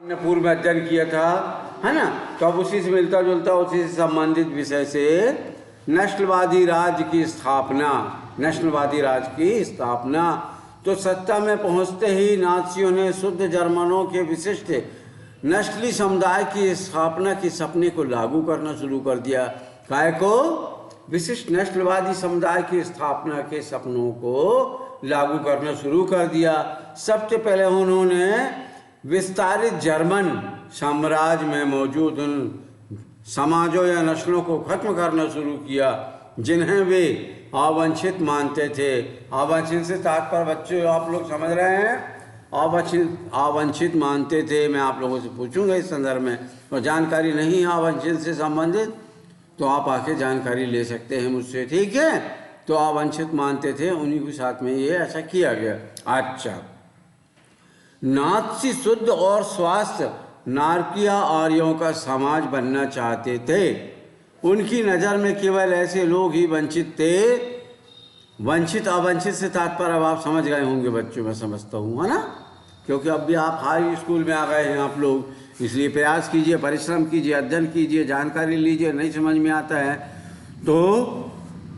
ने पूर्व में अध्ययन किया था, है ना। तो अब उसी से मिलता जुलता, उसी से संबंधित विषय से नेशनलवादी राज्य की स्थापना, नेशनलवादी राज्य की स्थापना। तो सत्ता में पहुंचते ही नाजियों ने शुद्ध जर्मनों के विशिष्ट नस्ली समुदाय की स्थापना के सपने को लागू करना शुरू कर दिया। काय को? विशिष्ट नस्लवादी समुदाय की स्थापना के सपनों को लागू करना शुरू कर दिया। सबसे पहले उन्होंने विस्तारित जर्मन साम्राज्य में मौजूद उन समाजों या नस्लों को खत्म करना शुरू किया जिन्हें वे अवांछित मानते थे। अवांछित से तात्पर्य बच्चों आप लोग समझ रहे हैं, अवांछित मानते थे। मैं आप लोगों से पूछूंगा इस संदर्भ में, और जानकारी नहीं है अवांछित से संबंधित तो आप आके जानकारी ले सकते हैं मुझसे, ठीक है। तो अवांछित मानते थे, उन्हीं के साथ में ये ऐसा किया गया। अच्छा, नात्सी शुद्ध और स्वास्थ्य नारकीय आर्यों का समाज बनना चाहते थे। उनकी नज़र में केवल ऐसे लोग ही वंचित थे। वंचित अवंचित से तात्पर्य अब आप समझ गए होंगे बच्चों, मैं समझता हूँ, है ना, क्योंकि अब भी आप हाई स्कूल में आ गए हैं आप लोग, इसलिए प्रयास कीजिए, परिश्रम कीजिए, अध्ययन कीजिए, जानकारी लीजिए। नहीं समझ में आता है तो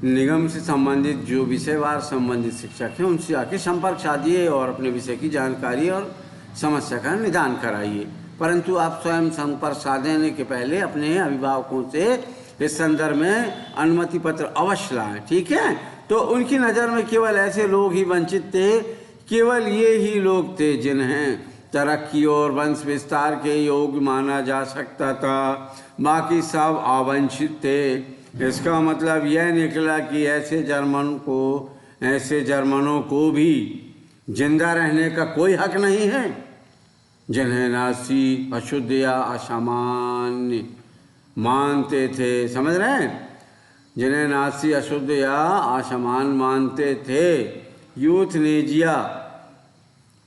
निगम से संबंधित जो विषयवार संबंधित शिक्षक हैं उनसे आके संपर्क साधिए और अपने विषय की जानकारी और समस्या का निदान कराइए। परंतु आप स्वयं संपर्क साधने के पहले अपने अभिभावकों से इस संदर्भ में अनुमति पत्र अवश्य लाएं, ठीक है। तो उनकी नज़र में केवल ऐसे लोग ही वंचित थे, केवल ये ही लोग थे जिन्हें तरक्की और वंश विस्तार के योग्य माना जा सकता था, बाकी सब अवंचित थे। इसका मतलब यह निकला कि ऐसे जर्मनों को भी जिंदा रहने का कोई हक नहीं है जिन्हें नासी अशुद्ध या असामान्य मानते थे। समझ रहे हैं? जिन्हें नासी अशुद्ध या असामान्य मानते थे। यूथनेजिया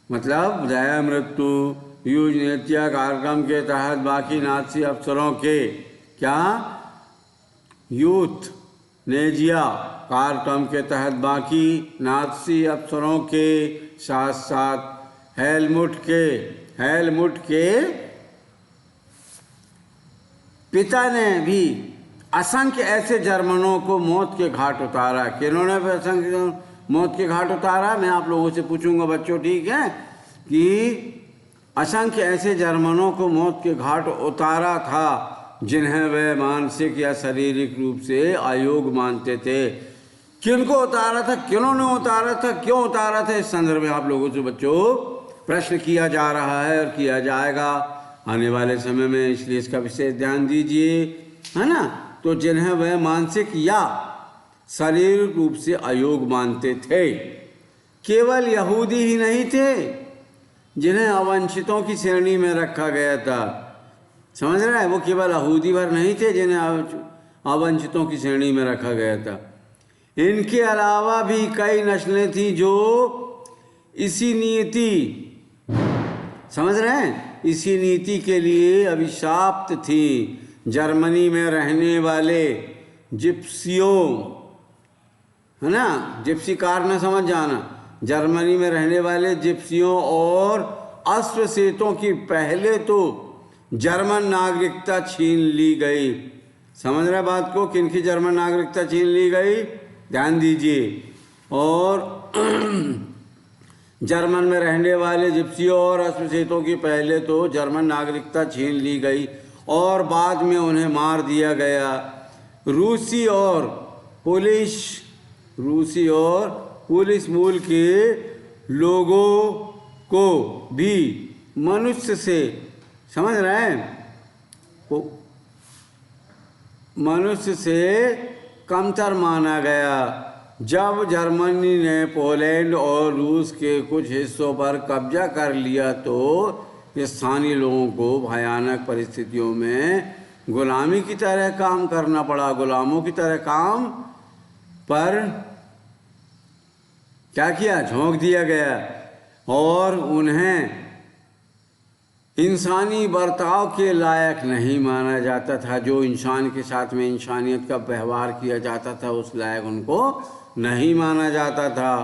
मतलब दया मृत्यु यूथनेजिया कार्यक्रम के तहत बाकी नासी अफसरों के यूथनेजिया कार्यक्रम के तहत बाकी नाजी अफसरों के साथ साथ हेलमुट के पिता ने भी असंख्य ऐसे जर्मनों को मौत के घाट उतारा। किन्होंने भी असंख्य मौत के घाट उतारा? मैं आप लोगों से पूछूंगा बच्चों, ठीक है, कि असंख्य ऐसे जर्मनों को मौत के घाट उतारा था जिन्हें वे मानसिक या शारीरिक रूप से अयोग्य मानते थे। किनको उतारा था, किन्होंने उतारा था, क्यों उतारा था, इस संदर्भ में आप लोगों से बच्चों प्रश्न किया जा रहा है और किया जाएगा आने वाले समय में, इसलिए इसका विशेष ध्यान दीजिए, है ना। तो जिन्हें वे मानसिक या शारीरिक रूप से अयोग्य मानते थे। केवल यहूदी ही नहीं थे जिन्हें अवंचितों की श्रेणी में रखा गया था। समझ रहा है? वो केवल यहूदी भर नहीं थे जिन्हें अवंचितों की श्रेणी में रखा गया था। इनके अलावा भी कई नस्लें थीं जो इसी नीति, समझ रहे हैं, इसी नीति के लिए अभिशाप्त थी। जर्मनी में रहने वाले जिप्सियों, है ना, जिप्सी कार न समझ जाना, जर्मनी में रहने वाले जिप्सियों और अस्पृश्यतों की पहले तो जर्मन नागरिकता छीन ली गई। समझ रहे बात को? किनकी जर्मन नागरिकता छीन ली गई? ध्यान दीजिए। और जर्मन में रहने वाले जिप्सियों और अस्पृश्यतों की पहले तो जर्मन नागरिकता छीन ली गई और बाद में उन्हें मार दिया गया। रूसी और पुलिस मूल के लोगों को भी मनुष्य से, समझ रहे हैं, मनुष्य से कमतर माना गया। जब जर्मनी ने पोलैंड और रूस के कुछ हिस्सों पर कब्जा कर लिया तो स्थानीय लोगों को भयानक परिस्थितियों में गुलामी की तरह काम करना पड़ा। गुलामों की तरह काम पर क्या किया? झोंक दिया गया और उन्हें इंसानी बर्ताव के लायक नहीं माना जाता था। जो इंसान के साथ में इंसानियत का व्यवहार किया जाता था उस लायक उनको नहीं माना जाता था।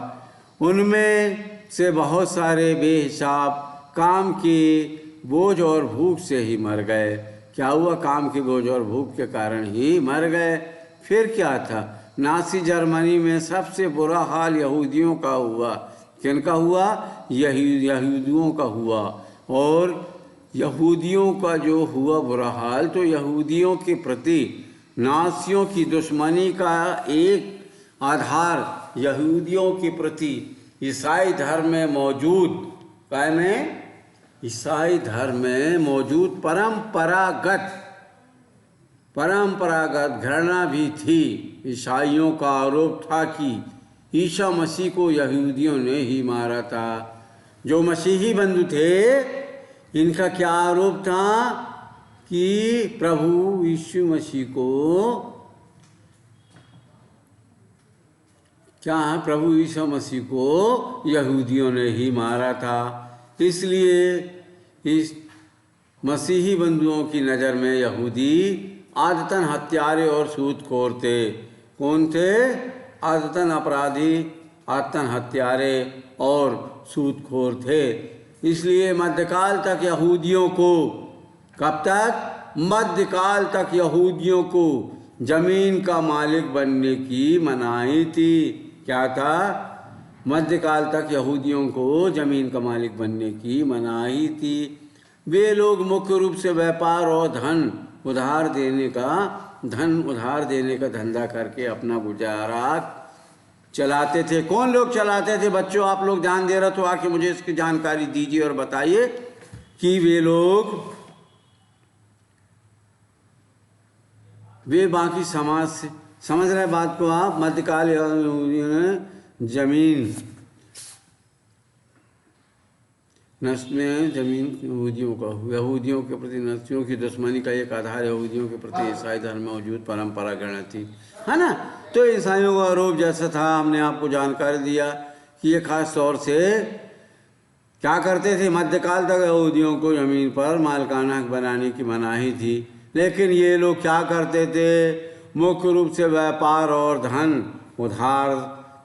उनमें से बहुत सारे बेहिसाब काम के बोझ और भूख से ही मर गए। क्या हुआ? काम के बोझ और भूख के कारण ही मर गए। फिर क्या था? नासी जर्मनी में सबसे बुरा हाल यहूदियों का हुआ। किनका हुआ? यहूदियों का हुआ। और यहूदियों का जो हुआ बुरा हाल, तो यहूदियों के प्रति नासियों की दुश्मनी का एक आधार यहूदियों के प्रति ईसाई धर्म में मौजूद, क्या में? ईसाई धर्म में मौजूद परंपरागत घृणा भी थी। ईसाइयों का आरोप था कि ईसा मसीह को यहूदियों ने ही मारा था। जो मसीही बंधु थे, इनका क्या आरोप था? कि प्रभु यीशु मसीह को क्या है? प्रभु यीशु मसीह को यहूदियों ने ही मारा था। इसलिए इस मसीही बंधुओं की नज़र में यहूदी आदतन हत्यारे और सूदखोर थे। कौन थे? आदतन अपराधी, आदतन हत्यारे और सूदखोर थे। इसलिए मध्यकाल तक यहूदियों को, कब तक? मध्यकाल तक यहूदियों को जमीन का मालिक बनने की मनाही थी। क्या था? मध्यकाल तक यहूदियों को जमीन का मालिक बनने की मनाही थी। वे लोग मुख्य रूप से व्यापार और धन उधार देने का धंधा करके अपना गुजारा चलाते थे। कौन लोग चलाते थे? बच्चों, आप लोग ध्यान दे रहे तो आके मुझे इसकी जानकारी दीजिए और बताइए कि वे बाकी समाज से, समझ रहे बात को आप? मध्यकाल यहूदियों ने जमीन यहूदियों के प्रति नस्लियों की दुश्मनी का एक आधार यहूदियों के प्रति ईसाई धर्म में मौजूद परंपरा गणना थी, है ना। तो ईसाइयों का आरोप जैसा था, हमने आपको जानकारी दिया कि ये खास तौर से क्या करते थे? मध्यकाल तक यहूदियों को जमीन पर मालिकाना बनाने की मनाही थी, लेकिन ये लोग क्या करते थे? मुख्य रूप से व्यापार और धन उधार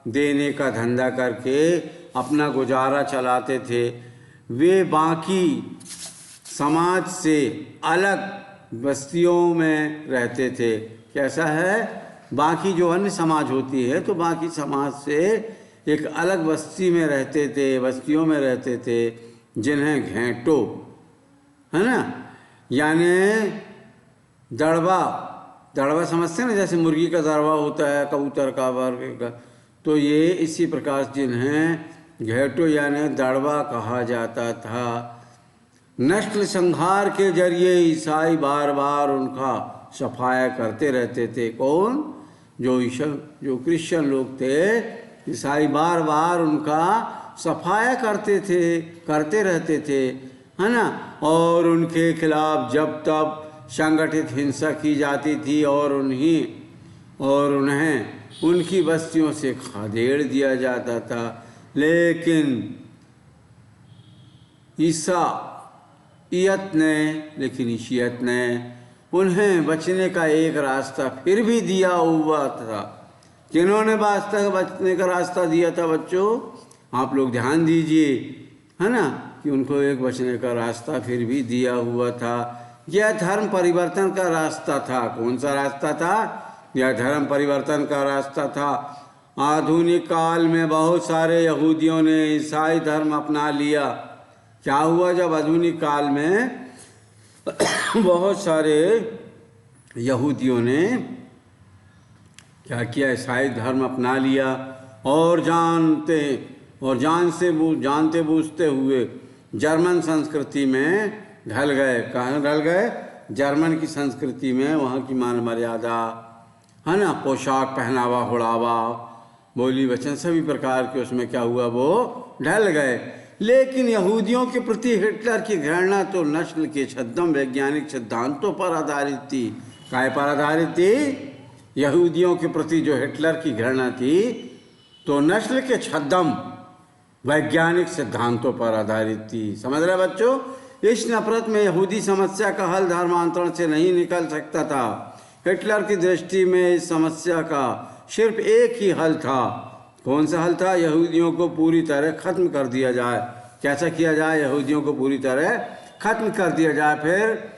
देने का धंधा करके अपना गुजारा चलाते थे। वे बाकी समाज से अलग बस्तियों में रहते थे। कैसा है? बाकी जो अन्य समाज होती है, तो बाकी समाज से एक अलग बस्तियों में रहते थे, जिन्हें घेंटो, है ना, यानी दड़वा समझते हैं ना, जैसे मुर्गी का दड़वा होता है, कबूतर का, वर्ग का, तो ये इसी प्रकार जिन्हें घेटो यानी दड़वा कहा जाता था। नस्ल संहार के जरिए ईसाई बार बार उनका सफाया करते रहते थे। कौन? जो क्रिश्चियन लोग थे, ईसाई बार बार उनका सफाया करते रहते थे, है ना। और उनके खिलाफ जब तब संगठित हिंसा की जाती थी और उन्हें उनकी बस्तियों से खदेड़ दिया जाता था। लेकिन ईसाइयत ने उन्हें बचने का एक रास्ता फिर भी दिया हुआ था। किन्होंने बचने का रास्ता दिया था? बच्चों, आप लोग ध्यान दीजिए, है ना, कि उनको एक बचने का रास्ता फिर भी दिया हुआ था। यह धर्म परिवर्तन का रास्ता था। कौन सा रास्ता था? यह धर्म परिवर्तन का रास्ता था। आधुनिक काल में बहुत सारे यहूदियों ने ईसाई धर्म अपना लिया। क्या हुआ? जब आधुनिक काल में बहुत सारे यहूदियों ने क्या किया? ईसाई धर्म अपना लिया और जानते बूझते हुए जर्मन संस्कृति में ढल गए। कहाँ ढल गए? जर्मन की संस्कृति में। वहाँ की मान मर्यादा, है ना, पोशाक पहनावा, हुड़ावा, बोली वचन, सभी प्रकार के उसमें क्या हुआ? वो ढल गए। लेकिन यहूदियों के प्रति हिटलर की घृणा तो नस्ल के छद्म वैज्ञानिक सिद्धांतों पर आधारित थी। काय पर आधारित थी? यहूदियों के प्रति जो हिटलर की घृणा थी, तो नस्ल के छद्म वैज्ञानिक सिद्धांतों पर आधारित थी। समझ रहे बच्चों? इस नफरत में यहूदी समस्या का हल धर्मांतरण से नहीं निकल सकता था। हिटलर की दृष्टि में इस समस्या का सिर्फ एक ही हल था। कौन सा हल था? यहूदियों को पूरी तरह खत्म कर दिया जाए। कैसा किया जाए? यहूदियों को पूरी तरह ख़त्म कर दिया जाए। फिर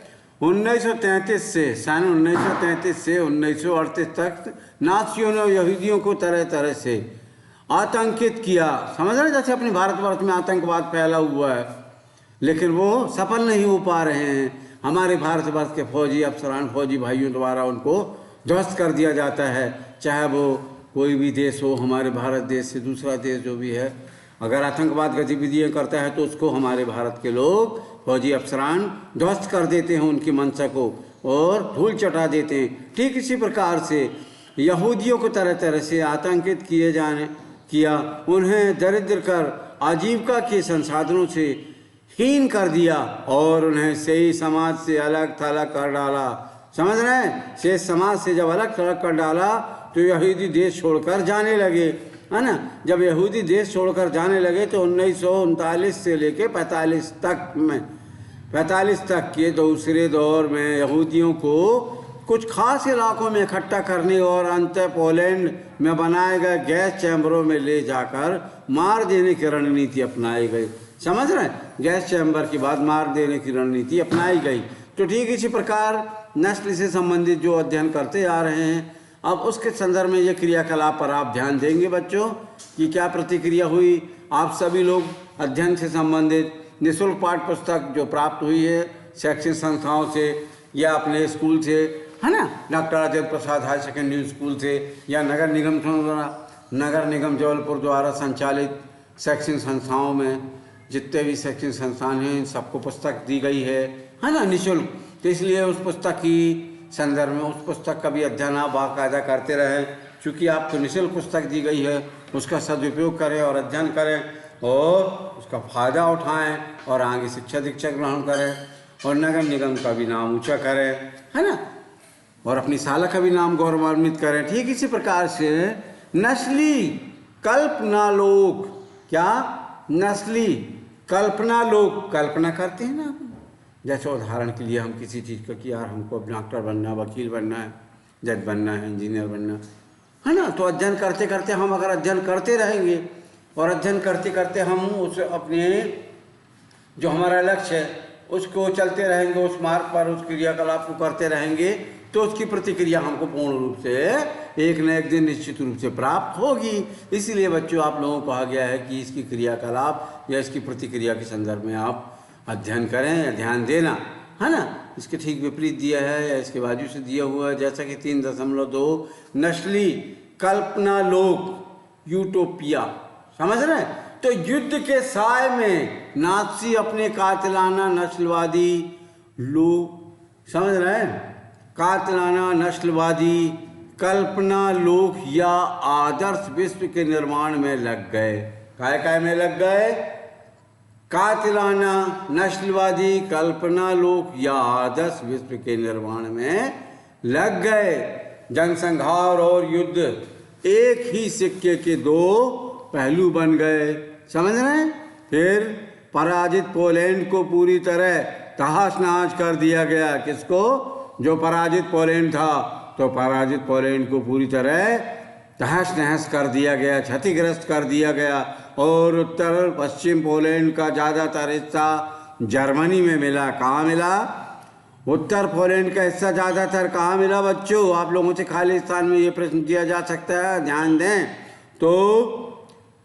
1933 से सन 1933 से 1938 तक नाज़ियों ने यहूदियों को तरह तरह से आतंकित किया। समझ रहे, जैसे अपने भारतवर्ष में आतंकवाद फैला हुआ है, लेकिन वो सफल नहीं हो पा रहे हैं। हमारे भारतवर्ष के फौजी अफसरान, फौजी भाइयों द्वारा उनको ध्वस्त कर दिया जाता है। चाहे वो कोई भी देश हो, हमारे भारत देश से दूसरा देश जो भी है, अगर आतंकवाद गतिविधियाँ करता है तो उसको हमारे भारत के लोग, फौजी अफसरान ध्वस्त कर देते हैं उनकी मंशा को और धूल चटा देते हैं। ठीक इसी प्रकार से यहूदियों को तरह तरह से आतंकित किया, उन्हें दरिद्र कर आजीविका के संसाधनों से हीन कर दिया और उन्हें सही समाज से अलग थलग कर डाला। समझ रहे हैं, शेष समाज से जब अलग थलग कर डाला तो यहूदी देश छोड़कर जाने लगे, है ना। जब यहूदी देश छोड़कर जाने लगे तो 1939 से लेके 45 तक के दूसरे दौर में यहूदियों को कुछ खास इलाकों में इकट्ठा करने और अंत पोलैंड में बनाए गए गैस चैम्बरों में ले जाकर मार देने की रणनीति अपनाई गई। समझ रहे हैं, गैस चैम्बर के बाद मार देने की रणनीति अपनाई गई। तो ठीक इसी प्रकार नस्ल से संबंधित जो अध्ययन करते आ रहे हैं, अब उसके संदर्भ में ये क्रियाकलाप पर आप ध्यान देंगे बच्चों कि क्या प्रतिक्रिया हुई। आप सभी लोग अध्ययन से संबंधित निःशुल्क पाठ्य पुस्तक जो प्राप्त हुई है शैक्षिक संस्थाओं से या अपने स्कूल से, है ना, doctor Rajendra Prasad higher secondary school से या नगर निगम जबलपुर द्वारा संचालित शैक्षणिक संस्थाओं में जितने भी शैक्षणिक संस्थान हैं इन सबको पुस्तक दी गई है ना, निःशुल्क। तो इसलिए उस पुस्तक की संदर्भ में उस पुस्तक का भी अध्ययन आप बाकायदा करते रहें। चूँकि आपको निःशुल्क पुस्तक दी गई है, उसका सदुपयोग करें और अध्ययन करें और उसका फ़ायदा उठाएं और आगे शिक्षा दीक्षा ग्रहण करें और नगर निगम का भी नाम ऊँचा करें, है ना, और अपनी शाला का भी नाम गौरवान्वित करें। ठीक इसी प्रकार से नस्ली कल्पना लोग, क्या नस्ली कल्पना लोग कल्पना करते हैं ना आप, जैसे उदाहरण के लिए हम किसी चीज़ का कि यार हमको अब डॉक्टर बनना है, वकील बनना है, जज बनना है, इंजीनियर बनना है ना। तो अध्ययन करते करते हम अगर अध्ययन करते रहेंगे और अध्ययन करते करते हम उस अपने जो हमारा लक्ष्य है उसको चलते रहेंगे, उस मार्ग पर उस क्रियाकलाप को करते रहेंगे, तो उसकी प्रतिक्रिया हमको पूर्ण रूप से एक न एक दिन निश्चित रूप से प्राप्त होगी। इसीलिए बच्चों आप लोगों को कहा गया है कि इसकी क्रियाकलाप या इसकी प्रतिक्रिया के संदर्भ में आप अध्ययन करें या ध्यान देना, है ना। इसके ठीक विपरीत दिया है या इसके बाजू से दिया हुआ है, जैसा कि 3.2 नस्ली कल्पना लोग यूटोपिया। समझ रहे हैं, तो युद्ध के साय में नाज़ी अपने कातिलाना नस्लवादी लोग, समझ रहे हैं, कातिलाना नस्लवादी कल्पना लोक या आदर्श विश्व के निर्माण में लग गए। काय में लग गए? कातिलाना नस्लवादी कल्पना लोक या आदर्श विश्व के निर्माण में लग गए। जनसंहार और युद्ध एक ही सिक्के के दो पहलू बन गए। समझ रहे हैं। फिर पराजित पोलैंड को पूरी तरह तहस नहस कर दिया गया। किसको? जो पराजित पोलैंड था, तो पराजित पोलैंड को पूरी तरह तहस नहस कर दिया गया, क्षतिग्रस्त कर दिया गया। और उत्तर और पश्चिम पोलैंड का ज़्यादातर हिस्सा जर्मनी में मिला। कहाँ मिला? उत्तर पोलैंड का हिस्सा ज़्यादातर कहाँ मिला बच्चों? आप लोगों से खाली स्थान में ये प्रश्न किया जा सकता है, ध्यान दें। तो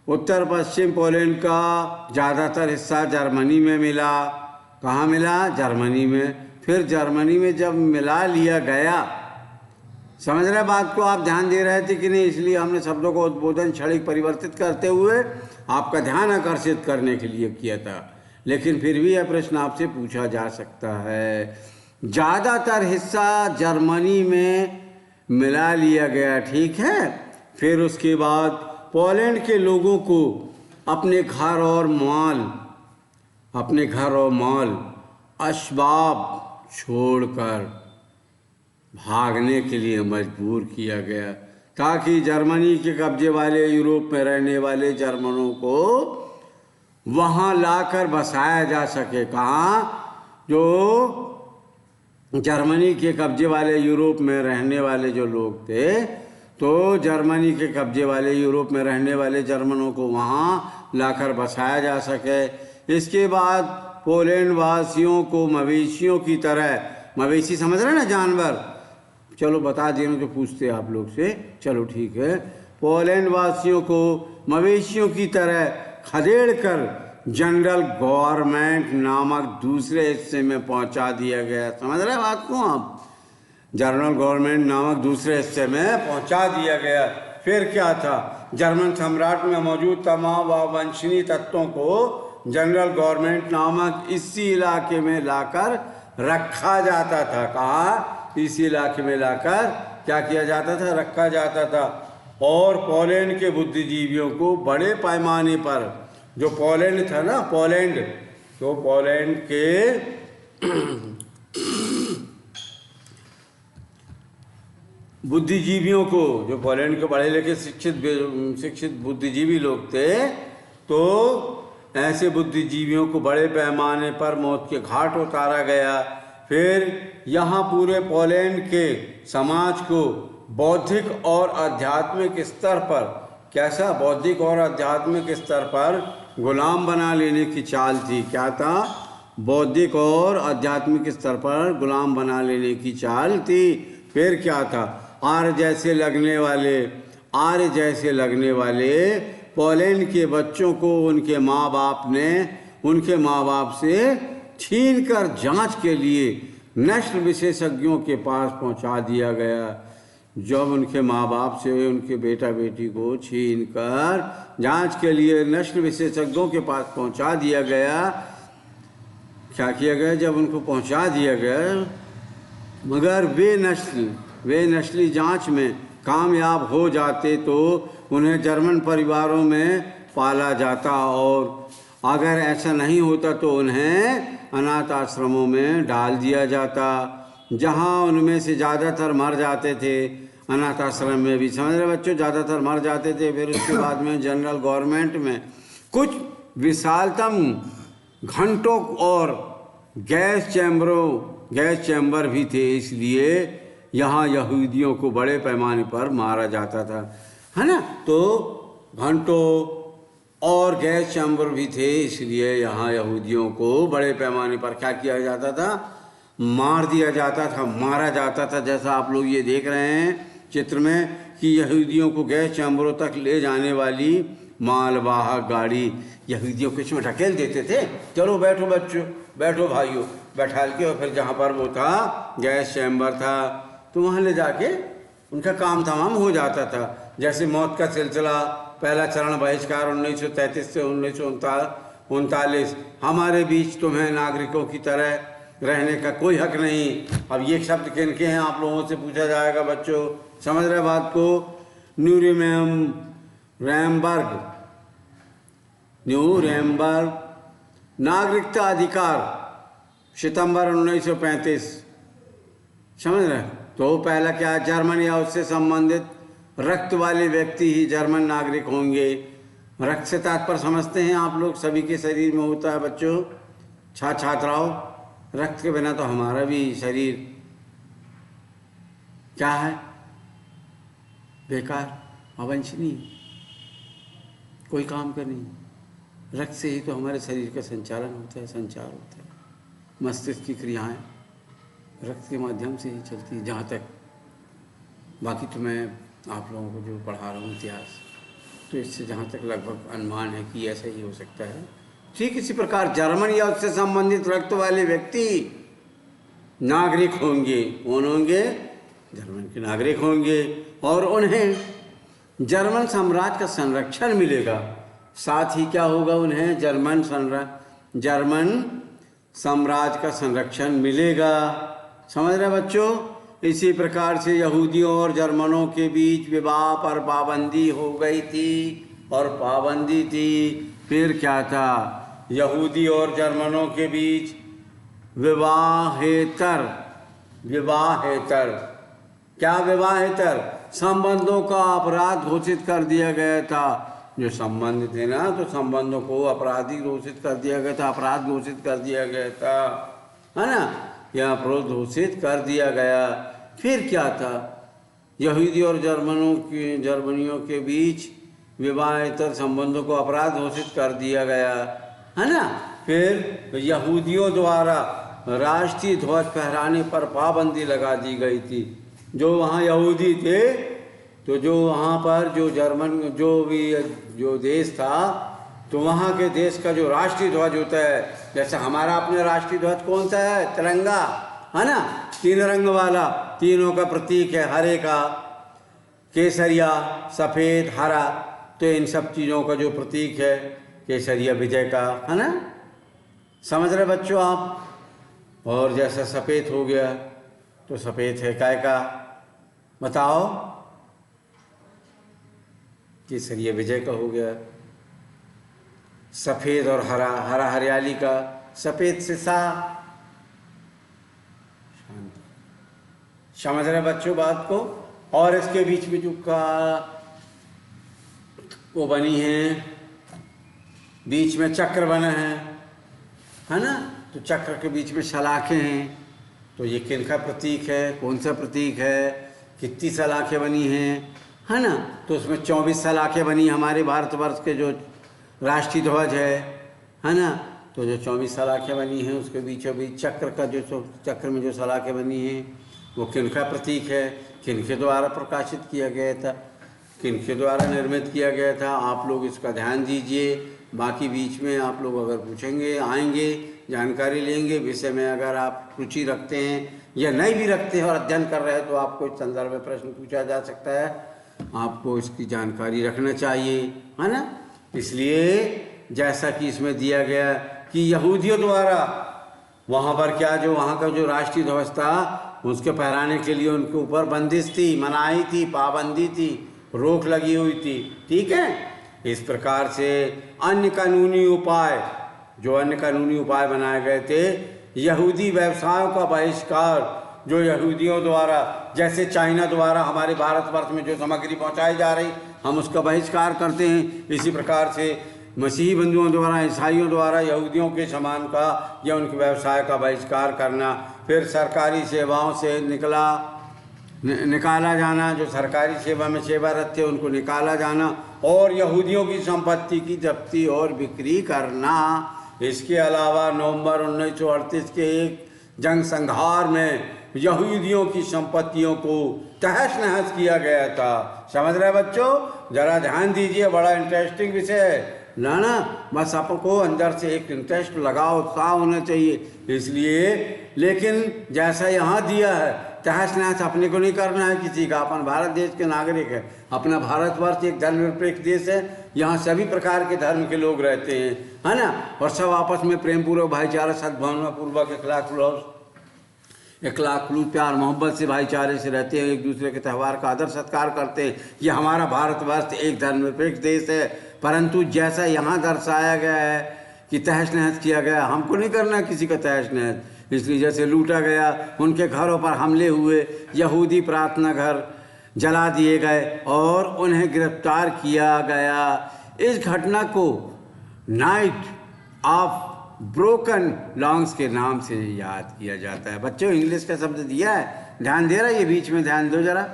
उत्तर पश्चिम पोलैंड का ज़्यादातर हिस्सा जर्मनी में मिला। कहाँ मिला? जर्मनी में। फिर जर्मनी में जब मिला लिया गया, समझ रहे बात को? आप ध्यान दे रहे थे कि नहीं? इसलिए हमने शब्दों को उद्बोधन क्षणिक परिवर्तित करते हुए आपका ध्यान आकर्षित करने के लिए किया था। लेकिन फिर भी यह प्रश्न आपसे पूछा जा सकता है। ज़्यादातर हिस्सा जर्मनी में मिला लिया गया, ठीक है। फिर उसके बाद पोलैंड के लोगों को अपने घर और माल असबाब छोड़कर भागने के लिए मजबूर किया गया, ताकि जर्मनी के कब्जे वाले यूरोप में रहने वाले जर्मनों को वहाँ लाकर बसाया जा सके। कहाँ? जो जर्मनी के कब्जे वाले यूरोप में रहने वाले जो लोग थे, तो जर्मनी के कब्जे वाले यूरोप में रहने वाले जर्मनों को वहाँ लाकर बसाया जा सके। इसके बाद पोलैंड वासियों को मवेशियों की तरह, मवेशी समझ रहे हैं ना, जानवर, चलो बता दे तो पूछते हैं आप लोग से, चलो ठीक है, पोलैंड वासियों को मवेशियों की तरह खदेड़ कर जनरल गवर्नमेंट नामक दूसरे हिस्से में पहुंचा दिया गया। समझ रहे बात को आप? जनरल गवर्नमेंट नामक दूसरे हिस्से में पहुंचा दिया गया। फिर क्या था? जर्मन सम्राट में मौजूद तमाम वामवंशी तत्वों को जनरल गवर्नमेंट नामक इसी इलाके में लाकर रखा जाता था। कहाँ? इसी इलाके में लाकर क्या किया जाता था? रखा जाता था। और पोलैंड के बुद्धिजीवियों को बड़े पैमाने पर, जो पोलैंड था ना, पोलैंड, तो पोलैंड के बुद्धिजीवियों को, जो पोलैंड के पढ़े लिखे शिक्षित बुद्धिजीवी लोग थे, तो ऐसे बुद्धिजीवियों को बड़े पैमाने पर मौत के घाट उतारा गया। फिर यहाँ पूरे पोलैंड के समाज को बौद्धिक और आध्यात्मिक स्तर पर, कैसा? बौद्धिक और आध्यात्मिक स्तर पर गुलाम बना लेने की चाल थी। क्या था? बौद्धिक और आध्यात्मिक स्तर पर गुलाम बना लेने की चाल थी। फिर क्या था? आर्य जैसे लगने वाले पोलैंड के बच्चों को उनके माँ बाप से छीनकर जांच के लिए नस्ल विशेषज्ञों के पास पहुंचा दिया गया। जब उनके माँ बाप से उनके बेटा बेटी को छीनकर जांच के लिए नस्ल विशेषज्ञों के पास पहुंचा दिया गया, क्या किया गया? जब उनको पहुंचा दिया गया, मगर वे नस्ली जांच में कामयाब हो जाते तो उन्हें जर्मन परिवारों में पाला जाता, और अगर ऐसा नहीं होता तो उन्हें अनाथ आश्रमों में डाल दिया जाता, जहां उनमें से ज़्यादातर मर जाते थे। अनाथ आश्रम में भी, समझ रहे बच्चों, ज़्यादातर मर जाते थे। फिर उसके बाद में जनरल गवर्नमेंट में कुछ विशालतम घंटों और गैस चैम्बर भी थे, इसलिए यहाँ यहूदियों को बड़े पैमाने पर मारा जाता था, है ना। तो घंटों और गैस चैम्बर भी थे, इसलिए यहाँ यहूदियों को बड़े पैमाने पर क्या किया जाता था? मार दिया जाता था, मारा जाता था। जैसा आप लोग ये देख रहे हैं चित्र में कि यहूदियों को गैस चैम्बरों तक ले जाने वाली मालवाहक गाड़ी यहूदियों को इसमें ढकेल देते थे। चलो बैठो बच्चों, बैठो भाइयों, बैठाल के, और फिर जहाँ पर वो था गैस चैम्बर था, तो वहाँ ले जाके उनका काम तमाम हो जाता था। जैसे मौत का सिलसिला, पहला चरण बहिष्कार 1933 से 1939, हमारे बीच तुम्हें नागरिकों की तरह रहने का कोई हक नहीं। अब ये शब्द किनके हैं आप लोगों से पूछा जाएगा बच्चों, समझ रहे बात को? न्यूरेमबर्ग नागरिकता अधिकार, सितंबर 1935, समझ रहे? तो पहला क्या? जर्मन या उससे संबंधित रक्त वाले व्यक्ति ही जर्मन नागरिक होंगे। रक्त से तात्पर्य समझते हैं आप लोग, सभी के शरीर में होता है बच्चों, छात्राओं। रक्त के बिना तो हमारा भी शरीर क्या है? बेकार, अवांछनीय, कोई काम का नहीं। रक्त से ही तो हमारे शरीर का संचालन होता है, संचार होता है। मस्तिष्क की क्रियाएं रक्त के माध्यम से ही चलती है, जहाँ तक। बाकी तो मैं आप लोगों को जो पढ़ा रहा हूँ इतिहास, तो इससे जहाँ तक लगभग अनुमान है कि ऐसा ही हो सकता है। ठीक इसी प्रकार जर्मन या उससे संबंधित रक्त वाले व्यक्ति नागरिक होंगे। कौन होंगे? जर्मन के नागरिक होंगे, और उन्हें जर्मन साम्राज्य का संरक्षण मिलेगा। साथ ही क्या होगा? उन्हें जर्मन साम्राज्य का संरक्षण मिलेगा। समझ रहे बच्चों? इसी प्रकार से यहूदियों और जर्मनों के बीच विवाह पर पाबंदी हो गई थी, और पाबंदी थी। फिर क्या था? यहूदी और जर्मनों के बीच विवाहेतर, क्या विवाहेतर संबंधों का अपराध घोषित कर दिया गया था। जो संबंध थे ना, तो संबंधों को आपराधिक घोषित कर दिया गया था, अपराध घोषित कर दिया गया था, है ना, या अपराध घोषित कर दिया गया। फिर क्या था? यहूदी और जर्मनियों के बीच विवाहेतर संबंधों को अपराध घोषित कर दिया गया, है ना। फिर यहूदियों द्वारा राष्ट्रीय ध्वज फहराने पर पाबंदी लगा दी गई थी। जो वहाँ यहूदी थे, तो जो वहाँ पर जो जर्मन जो भी जो देश था, तो वहाँ के देश का जो राष्ट्रीय ध्वज होता है, जैसे हमारा अपने राष्ट्रीय ध्वज कौन सा है, तिरंगा है ना, 3 रंग वाला, तीनों का प्रतीक है, हरे का, केसरिया, सफ़ेद, हरा, तो इन सब चीज़ों का जो प्रतीक है केसरिया विजय का, है ना, समझ रहे बच्चों आप। और जैसा सफ़ेद हो गया तो सफ़ेद है काय का, बताओ, केसरिया विजय का हो गया। सफ़ेद और हरा, हरा हरियाली का, सफ़ेद से सा शांति। समझ रहे बच्चों बात को। और इसके बीच में जो का वो बनी है, बीच में चक्र बना है ना, तो चक्र के बीच में सलाखें हैं, तो ये किन का प्रतीक है, कौन सा प्रतीक है, कितनी सलाखें बनी हैं, है ना, तो उसमें 24 सलाखें बनी हमारे भारतवर्ष के जो राष्ट्रीय ध्वज है ना, तो जो 24 सलाखें बनी हैं उसके बीचों बीच चक्र का जो चक्र में जो सलाखें बनी हैं वो किन का प्रतीक है, किन के द्वारा प्रकाशित किया गया था, किन के द्वारा निर्मित किया गया था। आप लोग इसका ध्यान दीजिए। बाकी बीच में आप लोग अगर पूछेंगे, आएंगे, जानकारी लेंगे, विषय में अगर आप रुचि रखते हैं या नहीं भी रखते हैं और अध्ययन कर रहे हैं, तो आपको इस संदर्भ में प्रश्न पूछा जा सकता है, आपको इसकी जानकारी रखना चाहिए, है ना। इसलिए जैसा कि इसमें दिया गया कि यहूदियों द्वारा वहाँ पर क्या जो वहाँ का जो राष्ट्रीय ध्वज था उसके फहराने के लिए उनके ऊपर बंदिश थी, मनाही थी, पाबंदी थी, रोक लगी हुई थी, ठीक है। इस प्रकार से अन्य कानूनी उपाय, जो अन्य कानूनी उपाय बनाए गए थे, यहूदी व्यवसायों का बहिष्कार, जो यहूदियों द्वारा, जैसे चाइना द्वारा हमारे भारतवर्ष में जो सामग्री पहुंचाई जा रही, हम उसका बहिष्कार करते हैं। इसी प्रकार से मसीही बंधुओं द्वारा, ईसाइयों द्वारा यहूदियों के सामान का या उनके व्यवसाय का बहिष्कार करना। फिर सरकारी सेवाओं से निकाला जाना, जो सरकारी सेवा में सेवारत थे उनको निकाला जाना, और यहूदियों की संपत्ति की जब्ती और बिक्री करना। इसके अलावा नवंबर 1938 के एक जंग संहार में यहूदियों की संपत्तियों को तहस नहस किया गया था। समझ रहे बच्चों, जरा ध्यान दीजिए, बड़ा इंटरेस्टिंग विषय है ना, बस आपको अंदर से एक इंटरेस्ट लगाओ, उत्साह होना चाहिए। इसलिए लेकिन जैसा यहाँ दिया है, तहस नहस अपने को नहीं करना है किसी का, अपन भारत देश के नागरिक है, अपना भारतवर्ष एक धर्मनिरपेक्ष देश है, यहाँ सभी प्रकार के धर्म के लोग रहते हैं, है ना, और सब आपस में प्रेम पूर्वक, भाईचारा, सद्भावना पूर्वक, इखलाक खुलूस, प्यार मोहब्बत से, भाईचारे से रहते हैं, एक दूसरे के त्यौहार का आदर सत्कार करते हैं। ये हमारा भारतवर्ष एक धर्मनिरपेक्ष देश है। परंतु जैसा यहाँ दर्शाया गया है कि तहस नहस किया गया, हमको नहीं करना किसी का तहस नहस। इसलिए जैसे लूटा गया, उनके घरों पर हमले हुए, यहूदी प्रार्थना घर जला दिए गए और उन्हें गिरफ्तार किया गया। इस घटना को नाइट ऑफ ब्रोकन लॉन्ग्स के नाम से याद किया जाता है। बच्चों इंग्लिश का शब्द दिया है, ध्यान दे रहा है, ये बीच में ध्यान दो जरा,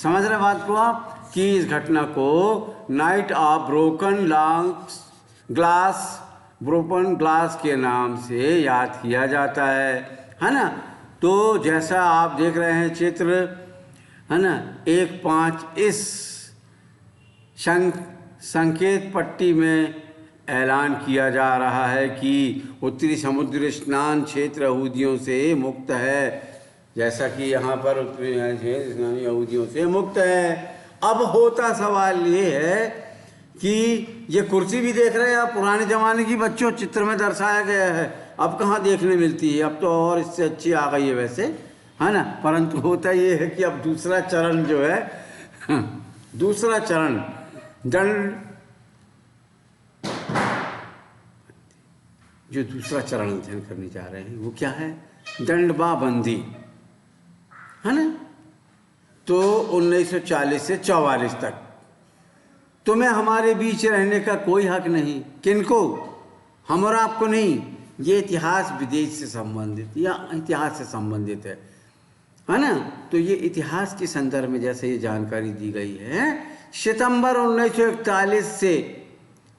समझ रहे बात को आप, कि इस घटना को नाइट ऑफ ब्रोकन ग्लास के नाम से याद किया जाता है ना। तो जैसा आप देख रहे हैं चित्र, है ना, 1.5 इस संकेत पट्टी में ऐलान किया जा रहा है कि उत्तरी समुद्र स्नान क्षेत्र यहूदियों से मुक्त है। जैसा कि यहाँ पर उत्तरी स्नान यहूदियों से मुक्त है। अब होता सवाल ये है कि ये कुर्सी भी देख रहे हैं आप, पुराने ज़माने की बच्चों चित्र में दर्शाया गया है, अब कहाँ देखने मिलती है, अब तो और इससे अच्छी आ गई है वैसे, है ना। परंतु होता ये है कि अब दूसरा चरण जो है, दूसरा चरण दंड, जो दूसरा चरण अध्ययन करने जा रहे हैं वो क्या है, दंडबाबंदी, है ना। तो 1940 से 44 तक तुम्हें हमारे बीच रहने का कोई हक नहीं। किनको? हम और आपको नहीं, ये इतिहास विदेश से संबंधित या इतिहास से संबंधित है ना। तो ये इतिहास के संदर्भ में जैसे ये जानकारी दी गई है, सितंबर 1941 से,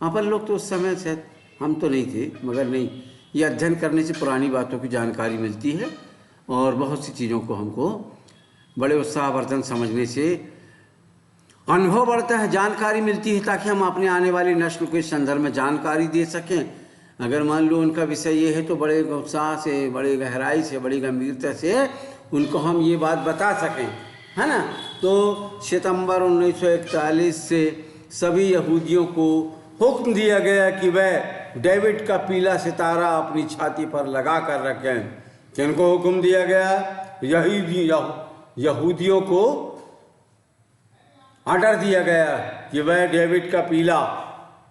वहाँ पर लोग तो उस समय से हम तो नहीं थे, मगर नहीं, ये अध्ययन करने से पुरानी बातों की जानकारी मिलती है और बहुत सी चीज़ों को हमको बड़े उत्साहवर्धन समझने से अनुभव बढ़ता है, जानकारी मिलती है, ताकि हम अपने आने वाली नस्ल को इस संदर्भ में जानकारी दे सकें। अगर मान लो उनका विषय ये है तो बड़े उत्साह से, बड़े गहराई से, बड़ी गंभीरता से उनको हम ये बात बता सकें, है ना। तो सितंबर 1941 से सभी यहूदियों को हुक्म दिया गया कि वह डेविड का पीला सितारा अपनी छाती पर लगा कर रखें। किनको हुक्म दिया गया? यहूदियों को ऑर्डर दिया गया कि वह डेविड का पीला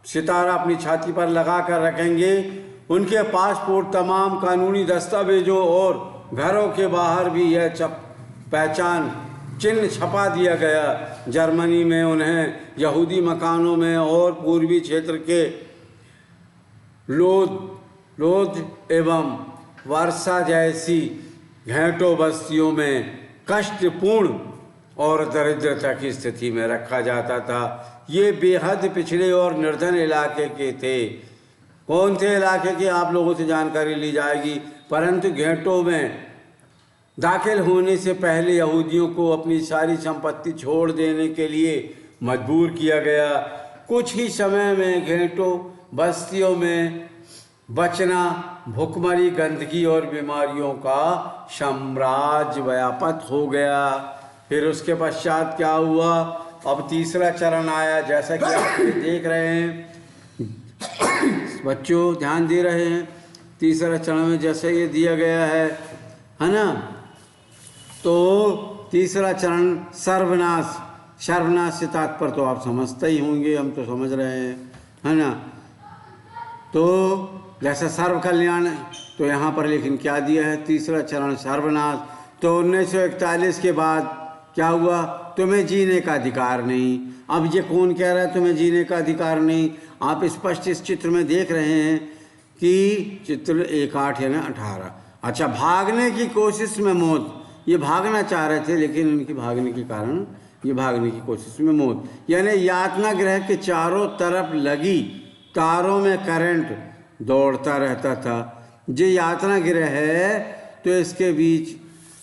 सितारा अपनी छाती पर लगा कर रखेंगे। उनके पासपोर्ट, तमाम कानूनी दस्तावेजों और घरों के बाहर भी यह पहचान चिन्ह छपा दिया गया। जर्मनी में उन्हें यहूदी मकानों में और पूर्वी क्षेत्र के लोद एवं वर्षा जैसी घेंटों बस्तियों में कष्टपूर्ण और दरिद्रता की स्थिति में रखा जाता था। ये बेहद पिछड़े और निर्धन इलाके के थे। कौन से इलाके की आप लोगों से जानकारी ली जाएगी, परंतु घेंटों में दाखिल होने से पहले यहूदियों को अपनी सारी संपत्ति छोड़ देने के लिए मजबूर किया गया। कुछ ही समय में घेंटों बस्तियों में बचना भुखमरी, गंदगी और बीमारियों का साम्राज्य व्याप्त हो गया। फिर उसके पश्चात क्या हुआ? अब तीसरा चरण आया, जैसा कि आप देख रहे हैं, बच्चों ध्यान दे रहे हैं। तीसरा चरण में जैसे ये दिया गया है ना, तो तीसरा चरण सर्वनाश। सर्वनाश से तात्पर्य तो आप समझते ही होंगे, हम तो समझ रहे हैं, है ना। तो जैसा सर्व कल्याण, तो यहाँ पर लेकिन क्या दिया है? तीसरा चरण सर्वनाश। तो 1941 के बाद क्या हुआ? तुम्हें जीने का अधिकार नहीं। अब ये कौन कह रहा है तुम्हें जीने का अधिकार नहीं? आप स्पष्ट इस चित्र में देख रहे हैं कि चित्र 1:8 यानी 18। अच्छा, भागने की कोशिश में मौत। ये भागना चाह रहे थे, लेकिन उनकी भागने के कारण ये भागने की कोशिश में मौत, यानी यातना गृह के चारों तरफ लगी तारों में करंट दौड़ता रहता था। ये यातना गृह है, तो इसके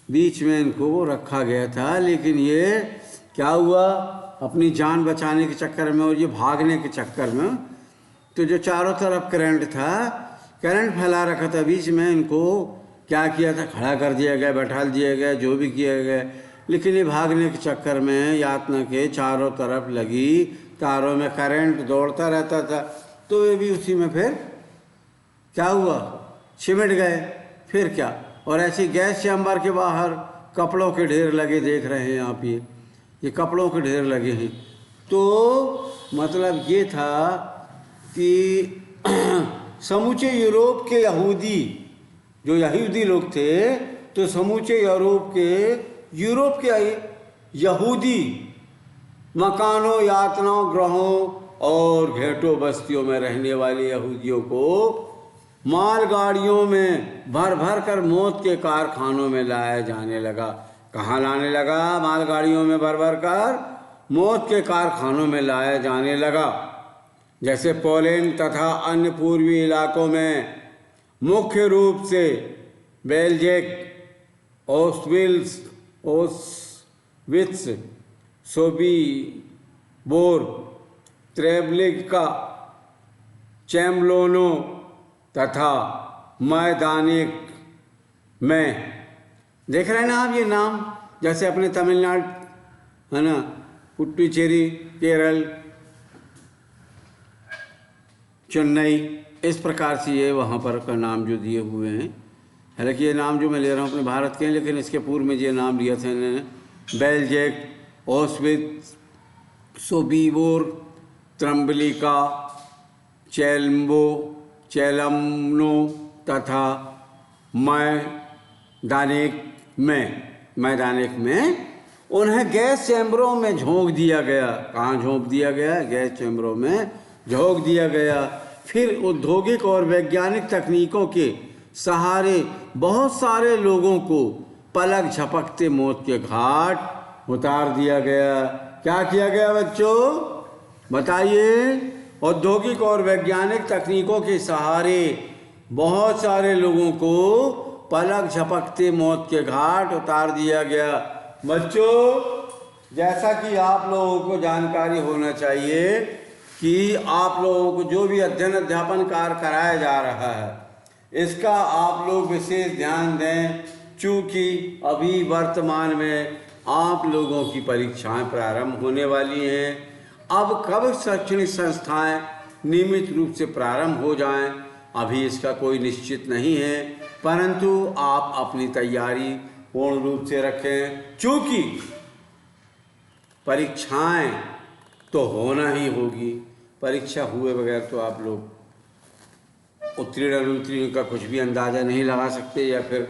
बीच में इनको रखा गया था। लेकिन ये क्या हुआ? अपनी जान बचाने के चक्कर में और ये भागने के चक्कर में, तो जो चारों तरफ करंट था, करंट फैला रखा था, बीच में इनको क्या किया था? खड़ा कर दिया गया, बैठा दिया गया, जो भी किया गया। लेकिन ये भागने के चक्कर में यातना के चारों तरफ लगी तारों में करंट दौड़ता रहता था, तो ये भी उसी में फिर क्या हुआ? सिमट गए। फिर क्या? और ऐसे गैस चैम्बर के बाहर कपड़ों के ढेर लगे, देख रहे हैं आप, ये कपड़ों के ढेर लगे हैं। तो मतलब ये था कि समूचे यूरोप के यहूदी, जो यहूदी लोग थे, तो समूचे यूरोप के यहूदी मकानों, यातनाओं, ग्रहों और घेंटों बस्तियों में रहने वाले यहूदियों को मालगाड़ियों में भर भर कर मौत के कारखानों में लाया जाने लगा। कहाँ लाने लगा? मालगाड़ियों में भर भर कर मौत के कारखानों में लाया जाने लगा। जैसे पोलैंड तथा अन्य पूर्वी इलाकों में मुख्य रूप से बेल्जिक, ऑस्विट्स, सोबीबोर, त्रेब्लिका, चैम्बलोनो तथा मैदानिक में। देख रहे हैं ना आप ये नाम? जैसे अपने तमिलनाडु, है ना, पुडुचेरी, केरल, चेन्नई, इस प्रकार से ये वहाँ पर का नाम जो दिए हुए हैं। हालांकि ये नाम जो मैं ले रहा हूँ अपने भारत के हैं, लेकिन इसके पूर्व में ये नाम लिया था इन्होंने, बेल्जिक, ऑस्विट्स, सोबीबोर, त्रम्बलिका, चेलमनो तथा मैदानिक में उन्हें गैस चैम्बरों में झोंक दिया गया। कहाँ झोंक दिया गया? गैस चैम्बरों में झोंक दिया गया। फिर औद्योगिक और वैज्ञानिक तकनीकों के सहारे बहुत सारे लोगों को पलक झपकते मौत के घाट उतार दिया गया। क्या किया गया बच्चों? बताइए। औद्योगिक और वैज्ञानिक तकनीकों के सहारे बहुत सारे लोगों को पलक झपकते मौत के घाट उतार दिया गया। बच्चों, जैसा कि आप लोगों को जानकारी होना चाहिए कि आप लोगों को जो भी अध्ययन अध्यापन कार्य कराया जा रहा है, इसका आप लोग विशेष ध्यान दें, चूँकि अभी वर्तमान में आप लोगों की परीक्षाएं प्रारंभ होने वाली हैं। अब कब शैक्षणिक संस्थाएं नियमित रूप से प्रारंभ हो जाएं, अभी इसका कोई निश्चित नहीं है, परंतु आप अपनी तैयारी पूर्ण रूप से रखें, चूँकि परीक्षाएं तो होना ही होगी। परीक्षा हुए बगैर तो आप लोग उत्तीर्ण अनुत्तीर्ण का कुछ भी अंदाज़ा नहीं लगा सकते, या फिर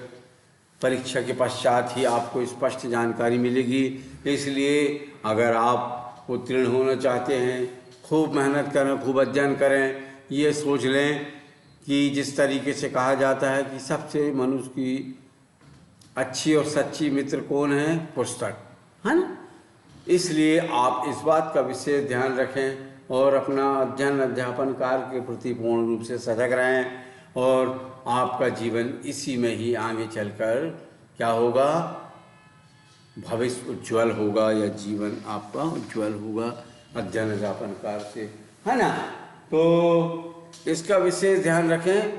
परीक्षा के पश्चात ही आपको स्पष्ट जानकारी मिलेगी। इसलिए अगर आप उत्तीर्ण होना चाहते हैं, खूब मेहनत करें, खूब अध्ययन करें। ये सोच लें कि जिस तरीके से कहा जाता है कि सबसे मनुष्य की अच्छी और सच्ची मित्र कौन है? पुस्तक, है ना। इसलिए आप इस बात का विशेष ध्यान रखें और अपना अध्ययन अध्यापन कार्य के प्रति पूर्ण रूप से सजग रहें, और आपका जीवन इसी में ही आगे चलकर क्या होगा? भविष्य उज्ज्वल होगा, या जीवन आपका उज्ज्वल होगा अध्ययन अध्यापन कार्य से, है ना। तो इसका विशेष ध्यान रखें।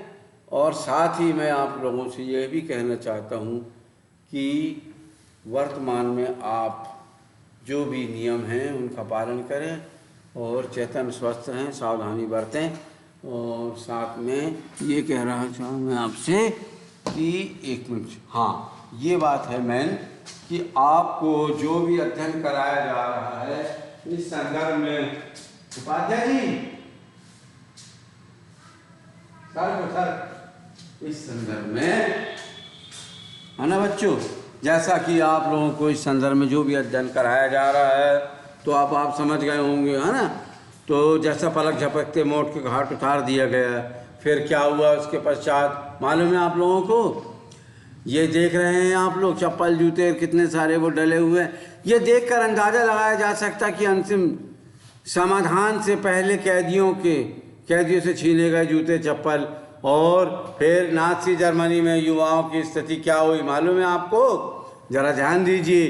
और साथ ही मैं आप लोगों से यह भी कहना चाहता हूँ कि वर्तमान में आप जो भी नियम हैं उनका पालन करें और चेतन स्वस्थ रहें, सावधानी बरतें। और साथ में ये कह रहा था मैं आपसे कि एक मिनट, हाँ ये बात है मैन, कि आपको जो भी अध्ययन कराया जा रहा है इस संदर्भ में, उपाध्याय जी सर, इस संदर्भ में, है ना बच्चों, जैसा कि आप लोगों को इस संदर्भ में जो भी अध्ययन कराया जा रहा है तो आप समझ गए होंगे, है ना। तो जैसा पलक झपकते मौत के घाट उतार दिया गया, फिर क्या हुआ उसके पश्चात मालूम है आप लोगों को? ये देख रहे हैं आप लोग चप्पल जूते कितने सारे वो डले हुए हैं। ये देखकर अंदाज़ा लगाया जा सकता कि अंतिम समाधान से पहले कैदियों से छीने गए जूते चप्पल, और फिर नाज़ी जर्मनी में युवाओं की स्थिति क्या हुई मालूम है आपको? जरा ध्यान दीजिए।